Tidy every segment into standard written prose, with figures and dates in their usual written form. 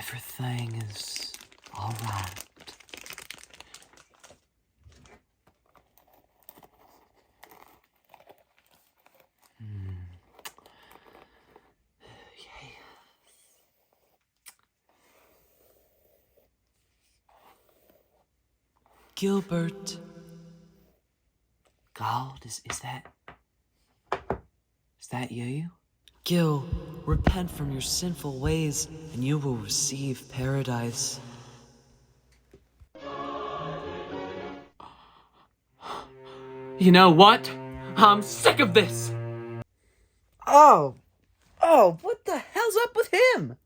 Everything is all right. Yay. Gilbert. God, is that you? Gil, repent from your sinful ways, and you will receive paradise. You know what? I'm sick of this! Oh, what the hell's up with him?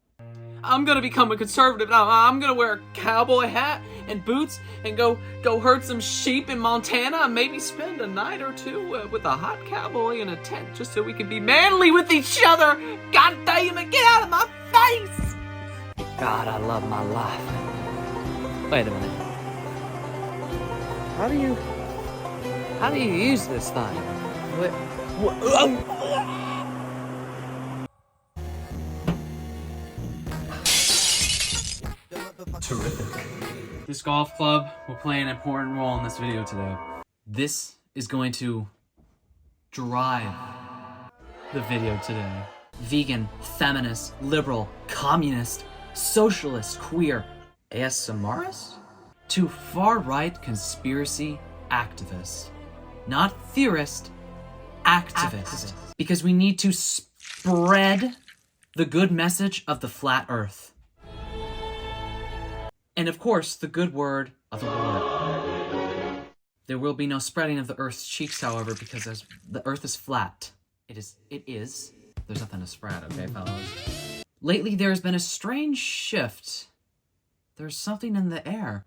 I'm gonna become a conservative now. I'm gonna wear a cowboy hat and boots and go herd some sheep in Montana and maybe spend a night or two with a hot cowboy in a tent just so we can be manly with each other. God damn it, get out of my face! God, I love my life. Wait a minute. How do you use this thing? What? Terrific. This golf club will play an important role in this video today. This is going to drive the video today. Vegan, feminist, liberal, communist, socialist, queer, ASMRist? To far-right conspiracy activists. Not theorist, activist. Because we need to spread the good message of the flat earth. And of course, the good word of the Lord. There will be no spreading of the earth's cheeks, however, because the earth is flat. It is. There's nothing to spread, okay, fellas? Lately, there has been a strange shift. There's something in the air.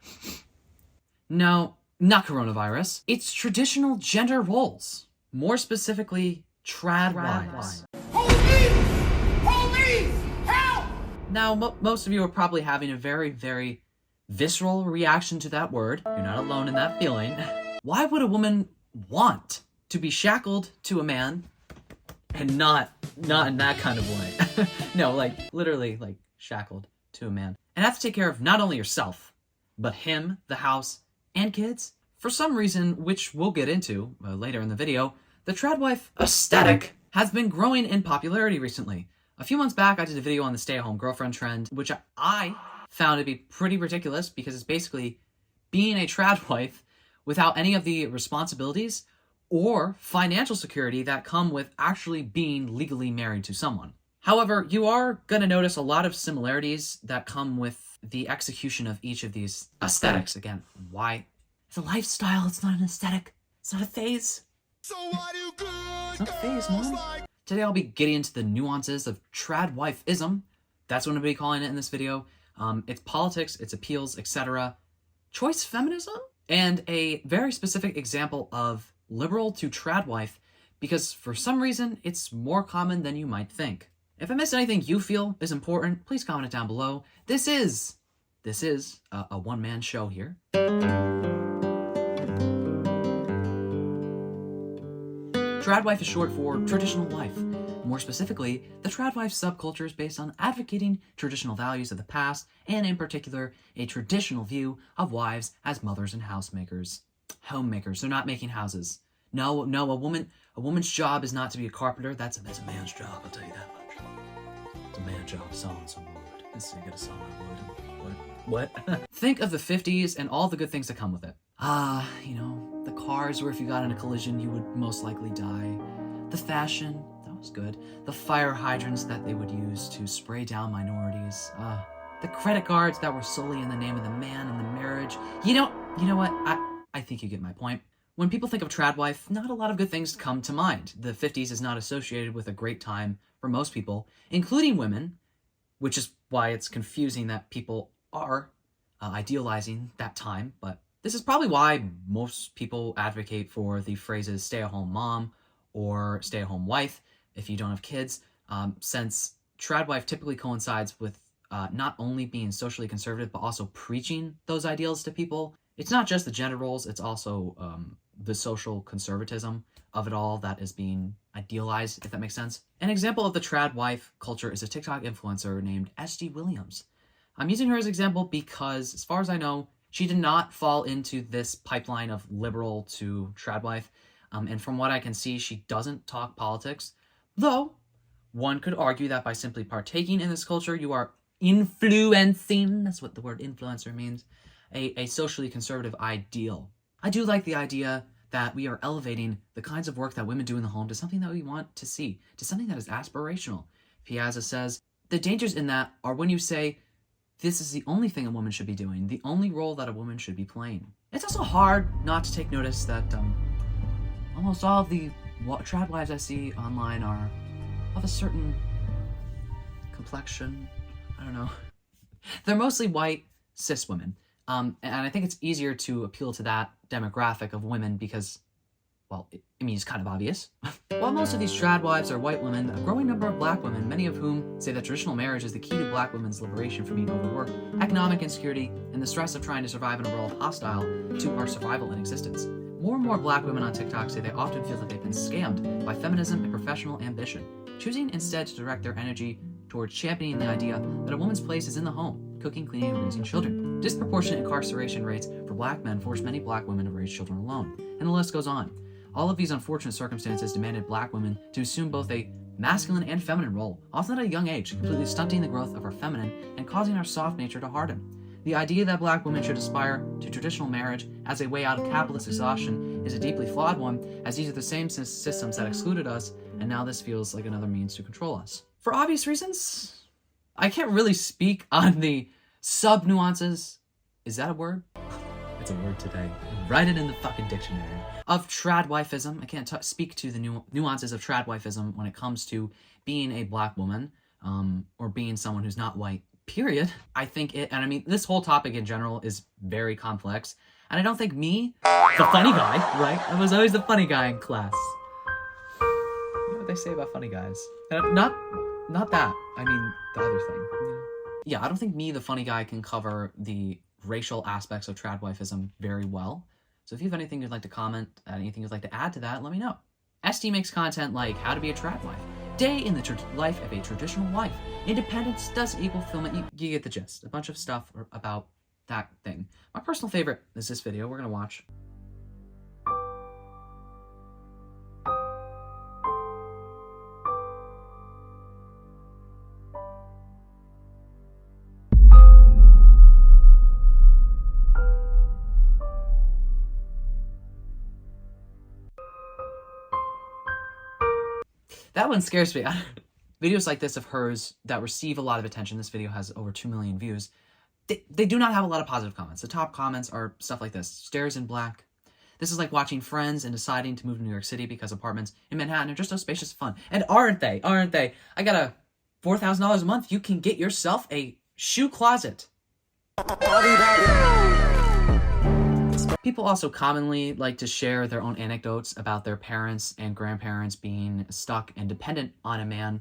No, not coronavirus. It's traditional gender roles. More specifically, tradwives. Police! Help! Now, most of you are probably having a very, very visceral reaction to that word. You're not alone in that feeling. Why would a woman want to be shackled to a man and not in that kind of way? No, like literally like shackled to a man. And have to take care of not only yourself, but him, the house, and kids. For some reason, which we'll get into later in the video, the tradwife aesthetic has been growing in popularity recently. A few months back, I did a video on the stay-at-home girlfriend trend, which I found to be pretty ridiculous because it's basically being a tradwife without any of the responsibilities or financial security that come with actually being legally married to someone. However, you are going to notice a lot of similarities that come with the execution of each of these aesthetics. Again, why? It's a lifestyle, it's not an aesthetic. It's not a phase. So why do good it's not a phase, Mom. Like... Today I'll be getting into the nuances of tradwifeism. That's what I'm going to be calling it in this video. Its politics, its appeals, etc. Choice feminism? And a very specific example of liberal to tradwife, because for some reason, it's more common than you might think. If I missed anything you feel is important, please comment it down below. This is a one-man show here. Tradwife is short for traditional wife. More specifically, the tradwife subculture is based on advocating traditional values of the past, and in particular, a traditional view of wives as mothers and housemakers. Homemakers, they're not making houses. No, a woman's job is not to be a carpenter. That's a man's job, I'll tell you that much. It's a man's job sawing some wood. Let's get a saw on wood. What? Think of the 50s and all the good things that come with it. You know, the cars where if you got in a collision, you would most likely die. The fashion, that was good. The fire hydrants that they would use to spray down minorities. The credit cards that were solely in the name of the man and the marriage. You know what? I think you get my point. When people think of tradwife, not a lot of good things come to mind. The 50s is not associated with a great time for most people, including women, which is why it's confusing that people are idealizing that time. But this is probably why most people advocate for the phrases stay-at-home mom or stay-at-home wife if you don't have kids, since tradwife typically coincides with not only being socially conservative, but also preaching those ideals to people. It's not just the gender roles, it's also the social conservatism of it all that is being idealized, if that makes sense. An example of the tradwife culture is a TikTok influencer named Estee Williams. I'm using her as an example because, as far as I know, she did not fall into this pipeline of liberal to tradwife. And from what I can see, she doesn't talk politics. Though, one could argue that by simply partaking in this culture, you are influencing, that's what the word influencer means, a socially conservative ideal. I do like the idea that we are elevating the kinds of work that women do in the home to something that we want to see, to something that is aspirational. Piazza says, the dangers in that are when you say, this is the only thing a woman should be doing, the only role that a woman should be playing. It's also hard not to take notice that almost all of the tradwives I see online are of a certain complexion. I don't know. They're mostly white, cis women. And I think it's easier to appeal to that demographic of women because, well, it's kind of obvious. While most of these tradwives are white women, a growing number of black women, many of whom say that traditional marriage is the key to black women's liberation from being overworked, economic insecurity, and the stress of trying to survive in a world hostile to our survival and existence. More and more black women on TikTok say they often feel that they've been scammed by feminism and professional ambition, choosing instead to direct their energy towards championing the idea that a woman's place is in the home, cooking, cleaning, and raising children. Disproportionate incarceration rates for black men force many black women to raise children alone, and the list goes on. All of these unfortunate circumstances demanded black women to assume both a masculine and feminine role, often at a young age, completely stunting the growth of our feminine and causing our soft nature to harden. The idea that black women should aspire to traditional marriage as a way out of capitalist exhaustion is a deeply flawed one, as these are the same systems that excluded us, and now this feels like another means to control us. For obvious reasons, I can't really speak on the sub-nuances. Is that a word? It's a word today. Write it in the fucking dictionary. Of tradwifism. I can't speak to the nuances of tradwifism when it comes to being a black woman, or being someone who's not white, period. I think this whole topic in general is very complex, and I don't think me, the funny guy, right? I was always the funny guy in class. You know what they say about funny guys? Not that. I mean, the other thing. Yeah, I don't think me, the funny guy, can cover the racial aspects of tradwifism very well. So if you have anything you'd like to comment, anything you'd like to add to that, let me know. Estee makes content like how to be a tradwife, day in the life of a traditional wife, independence doesn't equal fulfillment. You get the gist. A bunch of stuff about that thing. My personal favorite is this video we're gonna watch. That one scares me. Videos like this of hers that receive a lot of attention, this video has over 2 million views, they do not have a lot of positive comments. The top comments are stuff like this. Stairs in black. This is like watching Friends and deciding to move to New York City because apartments in Manhattan are just so spacious and fun. And aren't they? Aren't they? I got a $4,000 a month. You can get yourself a shoe closet. People also commonly like to share their own anecdotes about their parents and grandparents being stuck and dependent on a man,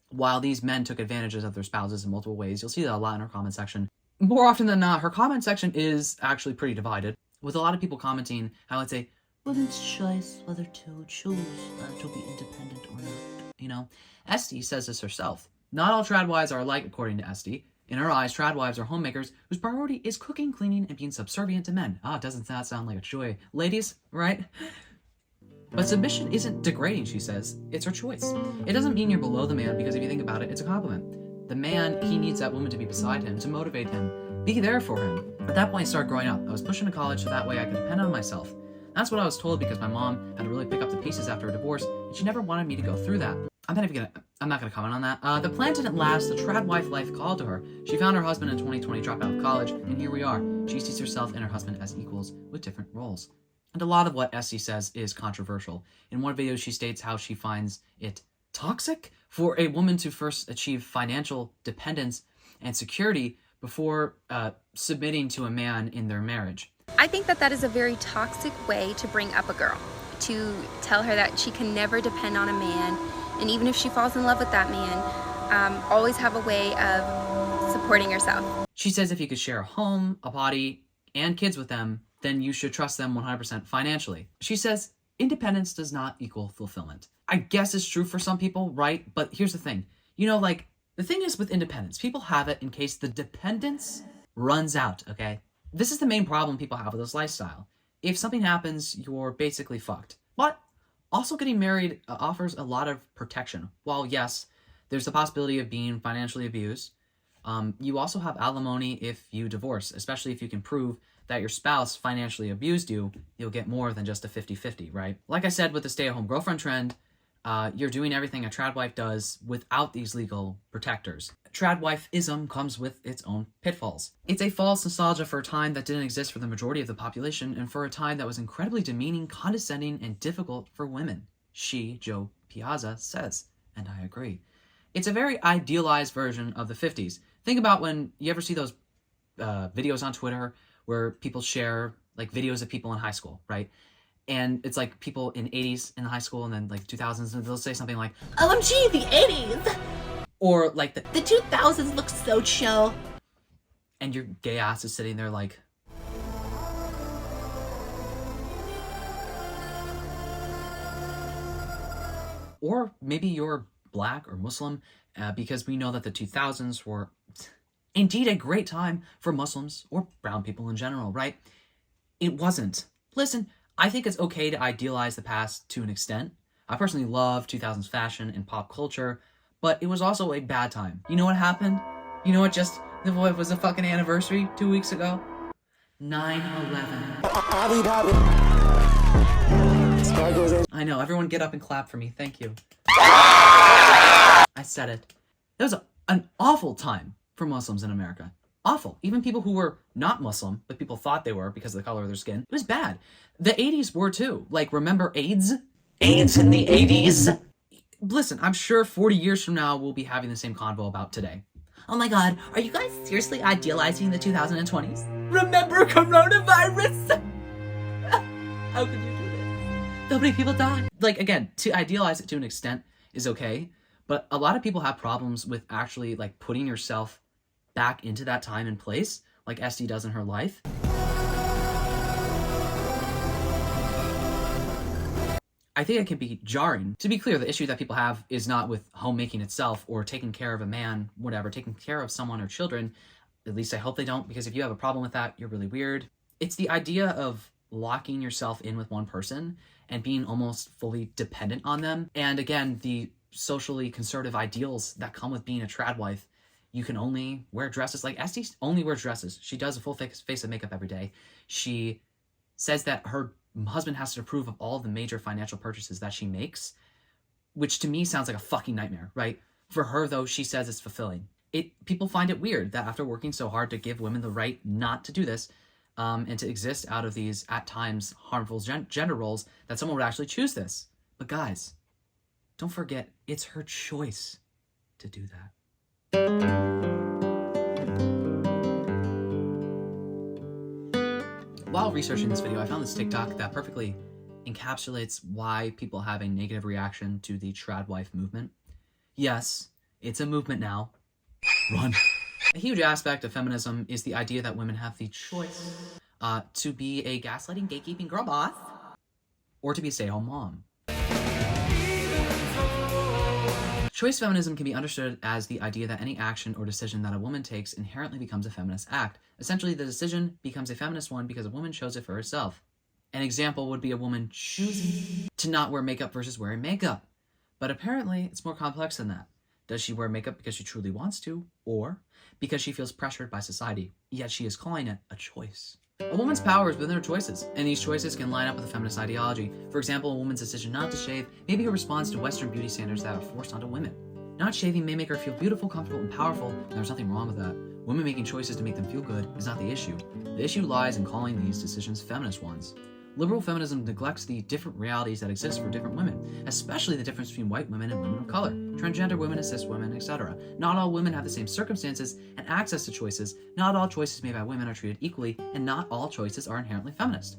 while these men took advantages of their spouses in multiple ways. You'll see that a lot in her comment section. More often than not, her comment section is actually pretty divided, with a lot of people commenting how it's a woman's choice whether to choose to be independent or not. You know, Estee says this herself. Not all tradwives are alike, according to Estee. In her eyes, tradwives are homemakers whose priority is cooking, cleaning, and being subservient to men. Doesn't that sound like a joy? Ladies, right? But submission isn't degrading, she says. It's her choice. It doesn't mean you're below the man, because if you think about it, it's a compliment. The man, he needs that woman to be beside him, to motivate him, be there for him. At that point, I started growing up. I was pushing to college so that way I could depend on myself. That's what I was told because my mom had to really pick up the pieces after a divorce, and she never wanted me to go through that. I'm not gonna comment on that. The plan didn't last. The tradwife life called to her. She found her husband in 2020, dropped out of college, and here we are. She sees herself and her husband as equals with different roles. And a lot of what Estee says is controversial. In one video, she states how she finds it toxic for a woman to first achieve financial dependence and security before submitting to a man in their marriage. I think that is a very toxic way to bring up a girl, to tell her that she can never depend on a man, and even if she falls in love with that man, always have a way of supporting herself. She says if you could share a home, a body, and kids with them, then you should trust them 100% financially. She says independence does not equal fulfillment. I guess it's true for some people, right? But here's the thing. You know, like, The thing is with independence, people have it in case the dependence runs out, okay? This is the main problem people have with this lifestyle. If something happens, you're basically fucked. But also getting married offers a lot of protection. While yes, there's the possibility of being financially abused, you also have alimony if you divorce, especially if you can prove that your spouse financially abused you, you'll get more than just a 50-50, right? Like I said with the stay-at-home girlfriend trend, you're doing everything a tradwife does without these legal protectors. Tradwife-ism comes with its own pitfalls. It's a false nostalgia for a time that didn't exist for the majority of the population and for a time that was incredibly demeaning, condescending, and difficult for women. She, Joe Piazza, says, and I agree. It's a very idealized version of the 50s. Think about when you ever see those videos on Twitter where people share like videos of people in high school, right? And it's like people in 80s in high school and then like 2000s, and they'll say something like, OMG, the 80s! Or like the 2000s look so chill. And your gay ass is sitting there like, or maybe you're Black or Muslim, because we know that the 2000s were indeed a great time for Muslims or brown people in general, right? It wasn't. Listen, I think it's okay to idealize the past to an extent. I personally love 2000s fashion and pop culture, but it was also a bad time. You know what happened? You know what what was a fucking anniversary 2 weeks ago? 9/11. I know, everyone get up and clap for me, thank you. I said it. That was an awful time for Muslims in America. Awful. Even people who were not Muslim, but people thought they were because of the color of their skin. It was bad. The 80s were too. Like, remember AIDS? AIDS in the 80s? Listen, I'm sure 40 years from now we'll be having the same convo about today. Oh my god, are you guys seriously idealizing the 2020s? Remember coronavirus? How could you do this? So many people died. Like, again, to idealize it to an extent is okay, but a lot of people have problems with actually like putting yourself back into that time and place, like Estee does in her life. I think it can be jarring. To be clear, the issue that people have is not with homemaking itself or taking care of a man, whatever, taking care of someone or children. At least I hope they don't, because if you have a problem with that, you're really weird. It's the idea of locking yourself in with one person and being almost fully dependent on them. And again, the socially conservative ideals that come with being a tradwife. You can only wear dresses. Like Estee only wears dresses. She does a full face of makeup every day. She says that her husband has to approve of all the major financial purchases that she makes, which to me sounds like a fucking nightmare, right? For her, though, she says it's fulfilling. People find it weird that after working so hard to give women the right not to do this, and to exist out of these, at times, harmful gender roles, that someone would actually choose this. But guys, don't forget, it's her choice to do that. While researching this video, I found this TikTok that perfectly encapsulates why people have a negative reaction to the tradwife movement. Yes, it's a movement now. Run. A huge aspect of feminism is the idea that women have the choice to be a gaslighting, gatekeeping girl boss or to be a stay-at-home mom. Choice feminism can be understood as the idea that any action or decision that a woman takes inherently becomes a feminist act. Essentially, the decision becomes a feminist one because a woman chose it for herself. An example would be a woman choosing to not wear makeup versus wearing makeup. But apparently, it's more complex than that. Does she wear makeup because she truly wants to, or because she feels pressured by society, yet she is calling it a choice? A woman's power is within her choices, and these choices can line up with a feminist ideology. For example, a woman's decision not to shave may be a response to Western beauty standards that are forced onto women. Not shaving may make her feel beautiful, comfortable, and powerful, and there's nothing wrong with that. Women making choices to make them feel good is not the issue. The issue lies in calling these decisions feminist ones. Liberal feminism neglects the different realities that exist for different women, especially the difference between white women and women of color, transgender women, cis women, etc. Not all women have the same circumstances and access to choices, not all choices made by women are treated equally, and not all choices are inherently feminist.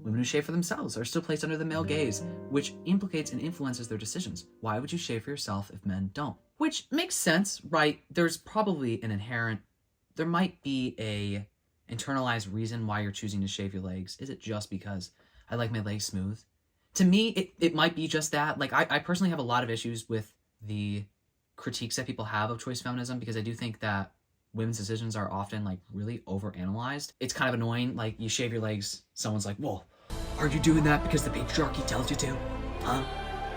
Women who shave for themselves are still placed under the male gaze, which implicates and influences their decisions. Why would you shave for yourself if men don't? Which makes sense, right? There's probably there might be a internalized reason why you're choosing to shave your legs. Is it just because I like my legs smooth? To me, it might be just that. Like, I personally have a lot of issues with the critiques that people have of choice feminism, because I do think that women's decisions are often like really overanalyzed. It's kind of annoying. Like, you shave your legs, someone's like, "Whoa, are you doing that because the patriarchy tells you to? Huh?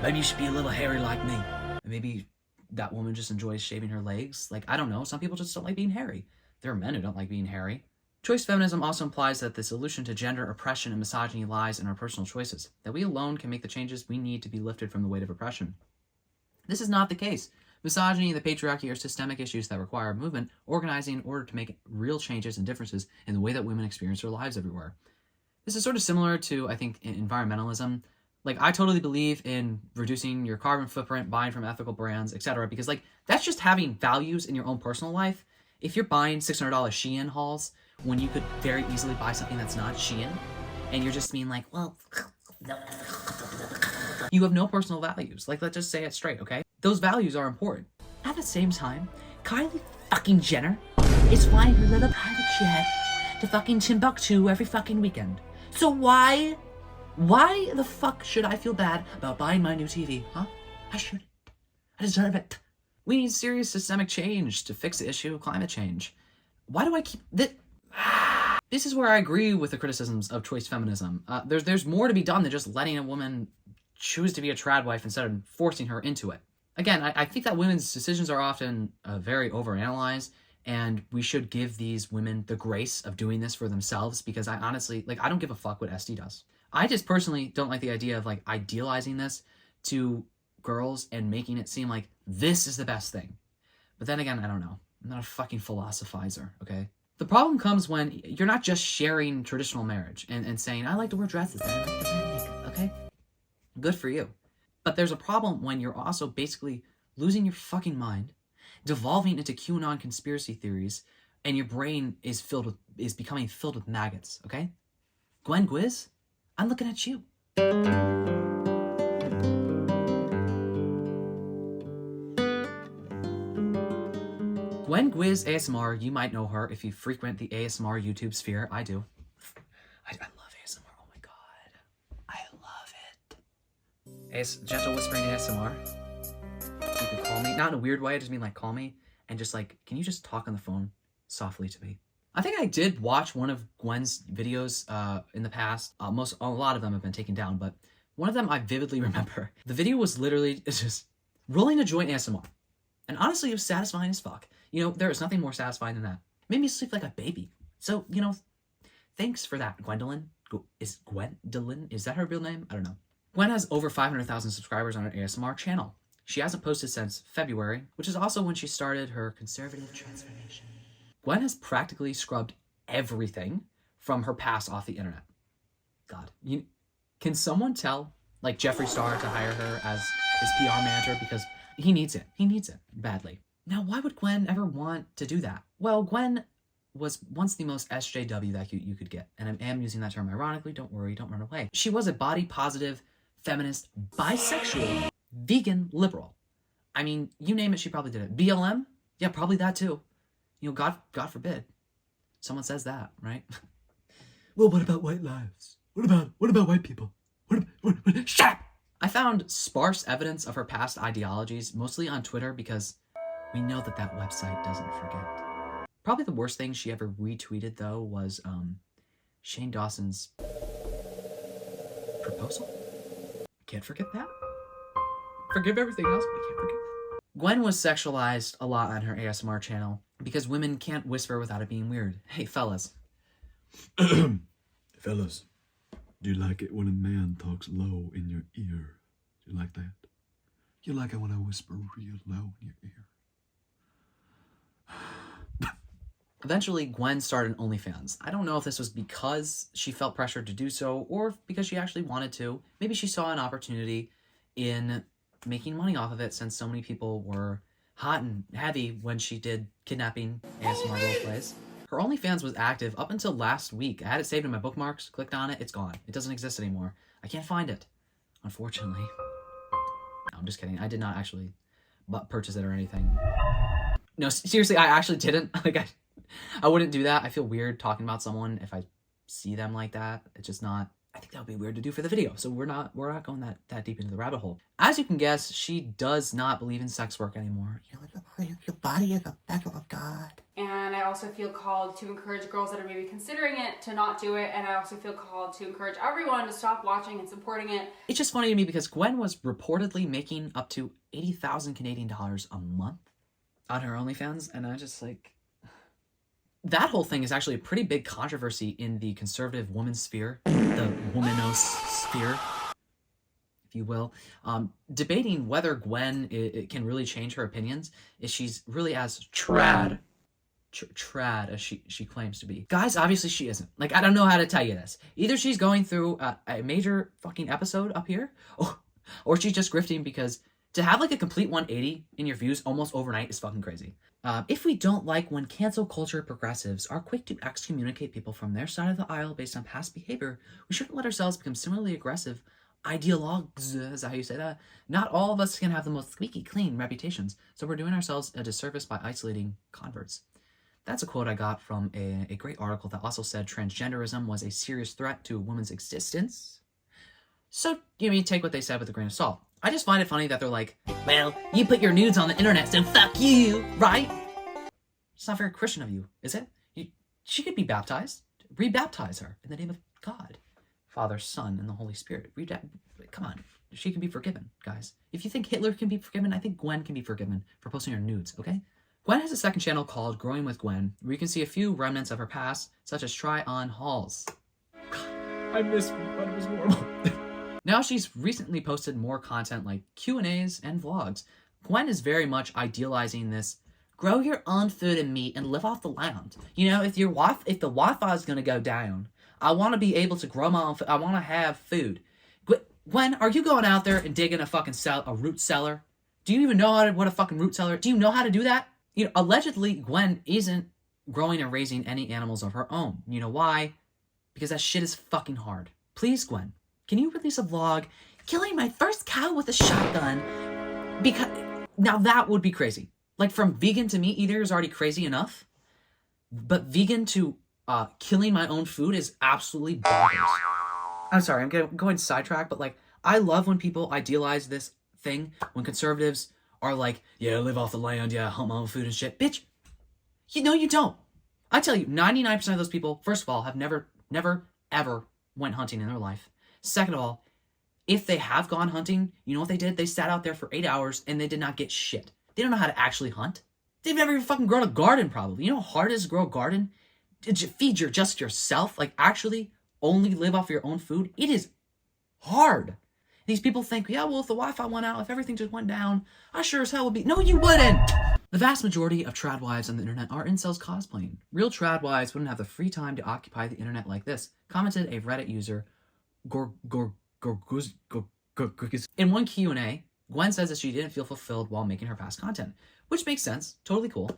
Maybe you should be a little hairy like me." And maybe that woman just enjoys shaving her legs. Like, I don't know. Some people just don't like being hairy. There are men who don't like being hairy. Choice feminism also implies that the solution to gender oppression and misogyny lies in our personal choices, that we alone can make the changes we need to be lifted from the weight of oppression. This is not the case. Misogyny and the patriarchy are systemic issues that require movement, organizing in order to make real changes and differences in the way that women experience their lives everywhere. This is sort of similar to, I think, environmentalism. Like, I totally believe in reducing your carbon footprint, buying from ethical brands, etc. Because, like, that's just having values in your own personal life. If you're buying $600 Shein hauls when you could very easily buy something that's not Shein, and you're just being like, well, you have no personal values. Like, let's just say it straight, okay? Those values are important. At the same time, Kylie fucking Jenner is flying her little private jet to fucking Timbuktu every fucking weekend. So why the fuck should I feel bad about buying my new TV, huh? I shouldn't. I deserve it. We need serious systemic change to fix the issue of climate change. Why do I keep this? This is where I agree with the criticisms of choice feminism. There's more to be done than just letting a woman choose to be a tradwife instead of forcing her into it. Again, I think that women's decisions are often very overanalyzed, and we should give these women the grace of doing this for themselves, because I honestly, like, I don't give a fuck what Estee does. I just personally don't like the idea of, like, idealizing this to girls and making it seem like this is the best thing. But then again, I don't know. I'm not a fucking philosophizer, okay? The problem comes when you're not just sharing traditional marriage and saying, I like to wear dresses and I like to wear makeup, okay? Good for you. But there's a problem when you're also basically losing your fucking mind, devolving into QAnon conspiracy theories, and your brain is becoming filled with maggots, okay? GwenGwiz, I'm looking at you. GwenGwiz ASMR, you might know her if you frequent the ASMR YouTube sphere. I do. I love ASMR. Oh my god. I love it. Gentle whispering ASMR. You could call me. Not in a weird way. I just mean, like, call me and just, like, can you just talk on the phone softly to me? I think I did watch one of Gwen's videos in the past. A lot of them have been taken down, but one of them I vividly remember. The video was literally just rolling a joint ASMR. And honestly, it was satisfying as fuck. You know, there is nothing more satisfying than that. Made me sleep like a baby. So, you know, thanks for that, Gwendolyn. Is that her real name? I don't know. Gwen has over 500,000 subscribers on her ASMR channel. She hasn't posted since February, which is also when she started her conservative transformation. Gwen has practically scrubbed everything from her past off the internet. God, can someone tell, like, Jeffree Star to hire her as his PR manager? Because he needs it. He needs it badly. Now, why would Gwen ever want to do that? Well, Gwen was once the most SJW that you could get. And I am using that term ironically. Don't worry, don't run away. She was a body positive, feminist, bisexual, vegan, liberal. I mean, you name it, she probably did it. BLM? Yeah, probably that too. You know, God forbid someone says that, right? Well, what about white lives? What about white people? Shut up! I found sparse evidence of her past ideologies, mostly on Twitter, because we know that website doesn't forget. Probably the worst thing she ever retweeted, though, was Shane Dawson's proposal. Can't forget that. Forgive everything else, but I can't forget that. Gwen was sexualized a lot on her ASMR channel because women can't whisper without it being weird. Hey, fellas. Fellas, do you like it when a man talks low in your ear? Do you like that? You like it when I whisper real low in your ear? Eventually, Gwen started OnlyFans. I don't know if this was because she felt pressured to do so or because she actually wanted to. Maybe she saw an opportunity in making money off of it since so many people were hot and heavy when she did kidnapping ASMR roleplays. Her OnlyFans was active up until last week. I had it saved in my bookmarks, clicked on it, it's gone. It doesn't exist anymore. I can't find it, unfortunately. No, I'm just kidding. I did not actually purchase it or anything. No, seriously, I actually didn't. I wouldn't do that. I feel weird talking about someone if I see them like that. It's just not... I I think that would be weird to do for the video, so we're not going that deep into the rabbit hole. As you can guess, she does not believe in sex work anymore. Your body is a vessel of God. And I also feel called to encourage girls that are maybe considering it to not do it. And I also feel called to encourage everyone to stop watching and supporting it. It's just funny to me because Gwen was reportedly making up to 80,000 Canadian dollars a month on her OnlyFans, and I just like... That whole thing is actually a pretty big controversy in the conservative woman sphere, the womanos sphere, if you will, debating whether Gwen it can really change her opinions if she's really as trad as she claims to be. Guys, obviously she isn't. Like, I don't know how to tell you this. Either she's going through a major fucking episode up here, or she's just grifting, because to have like a complete 180 in your views almost overnight is fucking crazy. If we don't like when cancel culture progressives are quick to excommunicate people from their side of the aisle based on past behavior, we shouldn't let ourselves become similarly aggressive ideologues. Is that how you say that? Not all of us can have the most squeaky clean reputations, so we're doing ourselves a disservice by isolating converts. That's a quote I got from a great article that also said transgenderism was a serious threat to a woman's existence. So, you mean, take what they said with a grain of salt. I just find it funny that they're like, well, you put your nudes on the internet, so fuck you, right? It's not very Christian of you, is it? She could be baptized. Rebaptize her in the name of God, Father, Son, and the Holy Spirit. Come on. She can be forgiven, guys. If you think Hitler can be forgiven, I think Gwen can be forgiven for posting her nudes, okay? Gwen has a second channel called Growing with Gwen, where you can see a few remnants of her past, such as try-on hauls. God, I miss when it was normal. Now she's recently posted more content like Q&As and vlogs. Gwen is very much idealizing this grow your own food and meat and live off the land. You know, if the Wi-Fi is going to go down, I want to be able to grow my own food. I want to have food. Gwen, are you going out there and digging a root cellar? Do you even know what a fucking root cellar? Do you know how to do that? You know, allegedly Gwen isn't growing and raising any animals of her own. You know why? Because that shit is fucking hard. Please, Gwen, can you release a vlog killing my first cow with a shotgun? Because now that would be crazy. Like, from vegan to meat eater is already crazy enough, but vegan to killing my own food is absolutely bonkers. I'm sorry, I'm going sidetrack, but like, I love when people idealize this thing, when conservatives are like, yeah, live off the land, yeah, hunt my own food and shit. Bitch, you know you don't. I tell you, 99% of those people, first of all, have never, ever went hunting in their life. Second of all, if they have gone hunting, you know what they did? They sat out there for 8 hours and they did not get shit. They don't know how to actually hunt. They've never even fucking grown a garden, probably. You know how hard it is to grow a garden? Did you feed just yourself? Like, actually only live off your own food? It is hard. These people think, yeah, well, if the Wi-Fi went out, if everything just went down, I sure as hell would be... No, you wouldn't! The vast majority of tradwives on the internet are incels cosplaying. Real tradwives wouldn't have the free time to occupy the internet like this, commented a Reddit user, In one Q&A, Gwen says that she didn't feel fulfilled while making her past content, which makes sense, totally cool.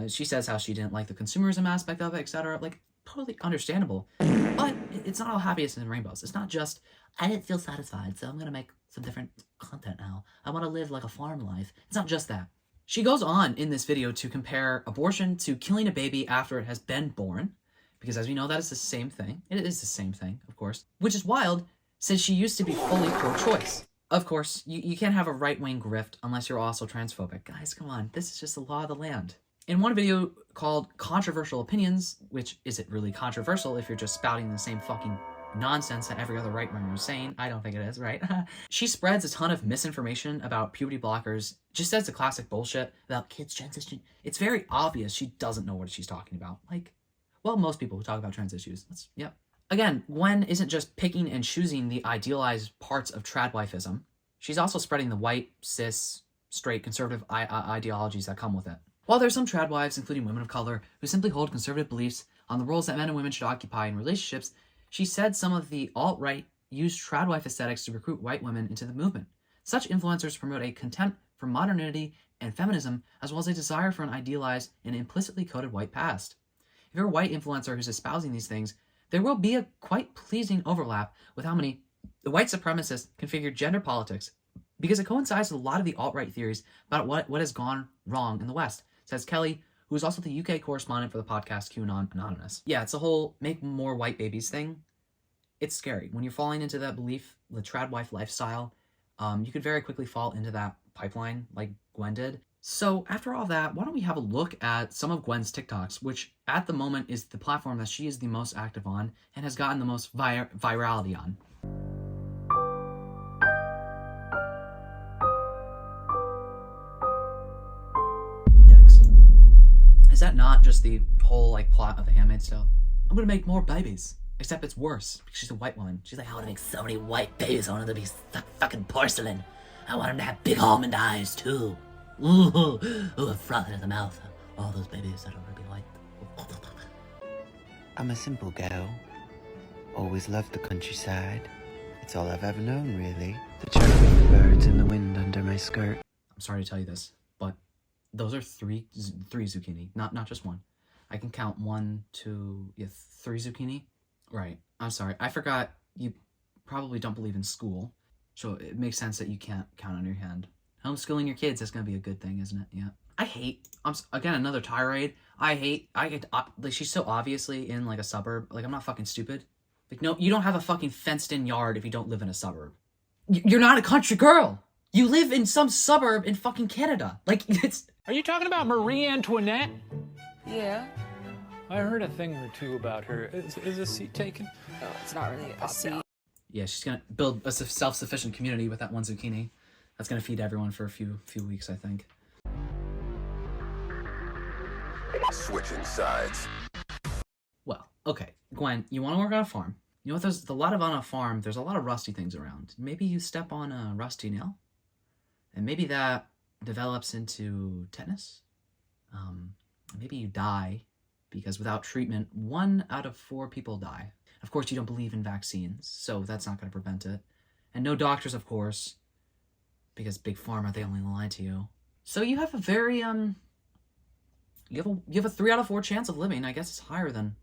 She says how she didn't like the consumerism aspect of it, etc. Like, totally understandable. But it's not all happiness and rainbows. It's not just, I didn't feel satisfied, so I'm going to make some different content now. I want to live like a farm life. It's not just that. She goes on in this video to compare abortion to killing a baby after it has been born, because as we know, that is the same thing. It is the same thing, of course, which is wild since she used to be fully pro-choice. Of course, you can't have a right-wing grift unless you're also transphobic. Guys, come on. This is just the law of the land. In one video called Controversial Opinions, which is it really controversial if you're just spouting the same fucking nonsense that every other right-winger is saying? I don't think it is, right? She spreads a ton of misinformation about puberty blockers, just says the classic bullshit about kids transition. It's very obvious she doesn't know what she's talking about. Like, well, most people who talk about trans issues. Yep. Again, Gwen isn't just picking and choosing the idealized parts of tradwifism. She's also spreading the white, cis, straight, conservative ideologies that come with it. While there's some tradwives, including women of color, who simply hold conservative beliefs on the roles that men and women should occupy in relationships, she said some of the alt-right use tradwife aesthetics to recruit white women into the movement. Such influencers promote a contempt for modernity and feminism, as well as a desire for an idealized and implicitly coded white past. If you're a white influencer who's espousing these things, there will be a quite pleasing overlap with how many the white supremacists configure gender politics, because it coincides with a lot of the alt-right theories about what has gone wrong in the West, says Kelly, who is also the UK correspondent for the podcast QAnon Anonymous. Yeah, it's a whole make more white babies thing. it's scary. When you're falling into that belief, the tradwife lifestyle, you could very quickly fall into that pipeline like Gwen did. So after all that, why don't we have a look at some of Gwen's TikToks, which at the moment is the platform that she is the most active on and has gotten the most virality on. Yikes. Is that not just the whole like plot of The Handmaid's Tale? I'm gonna make more babies. Except it's worse, because she's a white woman. She's like, I want to make so many white babies. I want them to be fucking porcelain. I want them to have big almond eyes, too. Ooh, a frothing in the mouth. All those babies that are going to be white. I'm a simple girl. Always loved the countryside. It's all I've ever known, really. The chirp of the birds in the wind under my skirt. I'm sorry to tell you this, but those are three zucchini, not just one. I can count 1, 2, 3 zucchini. Right. I'm sorry. I forgot you probably don't believe in school, so it makes sense that you can't count on your hand. Homeschooling your kids, that's going to be a good thing, isn't it? Yeah. I hate, again, another tirade. Like, she's so obviously in, like, a suburb. Like, I'm not fucking stupid. Like, no, you don't have a fucking fenced-in yard if you don't live in a suburb. You're not a country girl. You live in some suburb in fucking Canada. Like, it's... Are you talking about Marie Antoinette? Yeah. I heard a thing or two about her. Is a seat taken? No, it's not really a seat. Yeah, she's gonna build a self-sufficient community with that 1 zucchini. That's gonna feed everyone for a few weeks, I think. Switching sides. Well, okay, Gwen, you want to work on a farm. You know what? There's a lot of on a farm. There's a lot of rusty things around. Maybe you step on a rusty nail, and maybe that develops into tetanus. Maybe you die. Because without treatment, 1 out of 4 people die. Of course, you don't believe in vaccines, so that's not going to prevent it. And no doctors, of course, because Big Pharma, they only lie to you. So you have a very, you have a 3 out of 4 chance of living. I guess it's higher than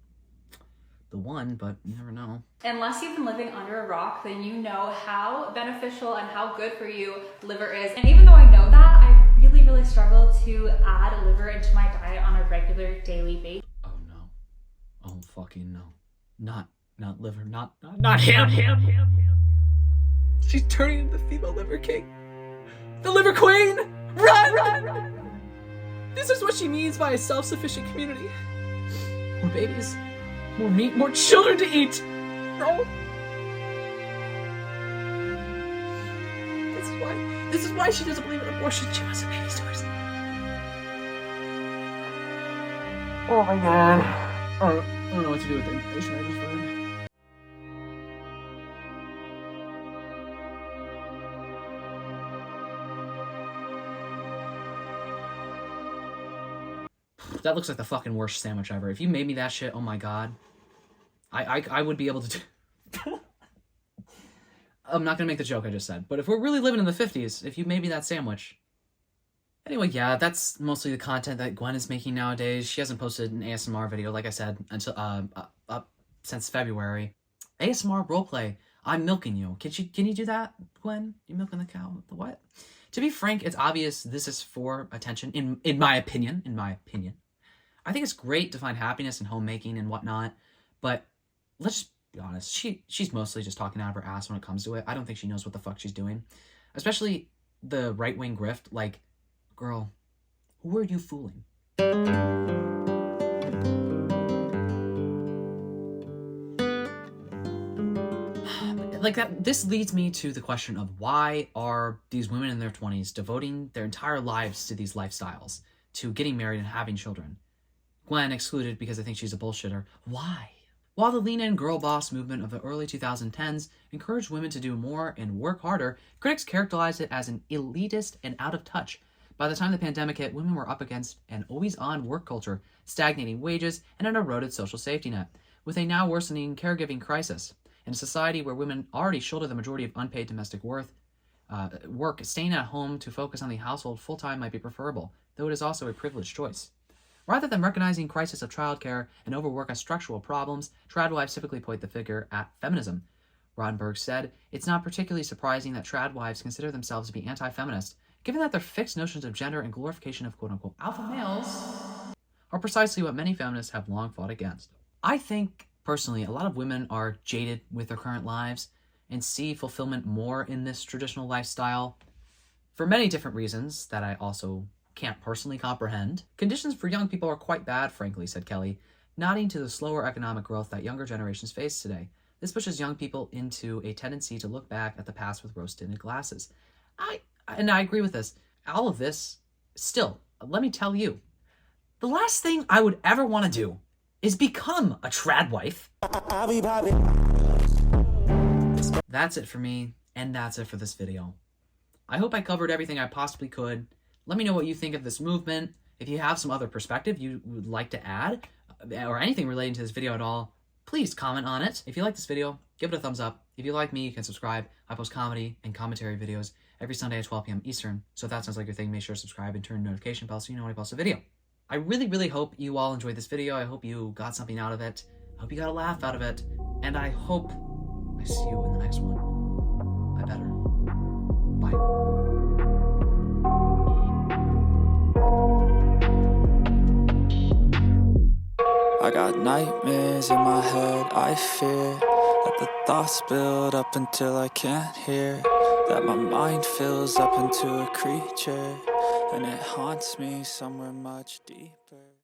the 1, but you never know. Unless you've been living under a rock, then you know how beneficial and how good for you liver is. And even though I know that, I really struggle to add liver into my diet on a regular daily basis. Oh no. Oh fucking no. Not liver, not him. She's turning into the female liver king. The liver queen! Run! This is what she means by a self-sufficient community. More babies, more meat, more children to eat. No. This is why she doesn't believe in abortion. She wants a baby stores. Oh my god. I don't know what to do with the information I just heard. That looks like the fucking worst sandwich ever. If you made me that shit, oh my god. I would be able to do... I'm not gonna make the joke I just said, but if we're really living in the 50s, if you made me that sandwich... Anyway, yeah, that's mostly the content that Gwen is making nowadays. She hasn't posted an ASMR video, like I said, until since February. ASMR roleplay. I'm milking you. Can you do that, Gwen? You milking the cow? The what? To be frank, it's obvious this is for attention. In my opinion. I think it's great to find happiness in homemaking and whatnot, but let's just be honest. She's mostly just talking out of her ass when it comes to it. I don't think she knows what the fuck she's doing, especially the right-wing grift. Like, girl, who are you fooling? Like that, this leads me to the question of why are these women in their 20s devoting their entire lives to these lifestyles, to getting married and having children? Gwen excluded because I think she's a bullshitter. Why? While the lean-in girl boss movement of the early 2010s encouraged women to do more and work harder, critics characterized it as an elitist and out of touch. By the time the pandemic hit, women were up against an always-on work culture, stagnating wages, and an eroded social safety net, with a now worsening caregiving crisis. In a society where women already shoulder the majority of unpaid domestic work, staying at home to focus on the household full-time might be preferable, though it is also a privileged choice. Rather than recognizing crisis of childcare and overwork as structural problems, tradwives typically point the finger at feminism. Roddenberry said, "It's not particularly surprising that tradwives consider themselves to be anti-feminist, given that their fixed notions of gender and glorification of quote-unquote alpha males are precisely what many feminists have long fought against." I think, personally, a lot of women are jaded with their current lives and see fulfillment more in this traditional lifestyle for many different reasons that I also can't personally comprehend. Conditions for young people are quite bad, frankly, said Kelly, nodding to the slower economic growth that younger generations face today. This pushes young people into a tendency to look back at the past with rose-tinted glasses. I agree with this. All of this, still, let me tell you, the last thing I would ever want to do is become a tradwife. That's it for me, and that's it for this video. I hope I covered everything I possibly could. Let me know what you think of this movement. If you have some other perspective you would like to add, or anything relating to this video at all, please comment on it. If you like this video, give it a thumbs up. If you like me, you can subscribe. I post comedy and commentary videos every Sunday at 12 p.m. Eastern. So if that sounds like your thing, make sure to subscribe and turn the notification bell so you know when I post a video. I really, really hope you all enjoyed this video. I hope you got something out of it. I hope you got a laugh out of it. And I hope I see you in the next one. I better. Bye. I got nightmares in my head, I fear that the thoughts build up until I can't hear, that my mind fills up into a creature, and it haunts me somewhere much deeper.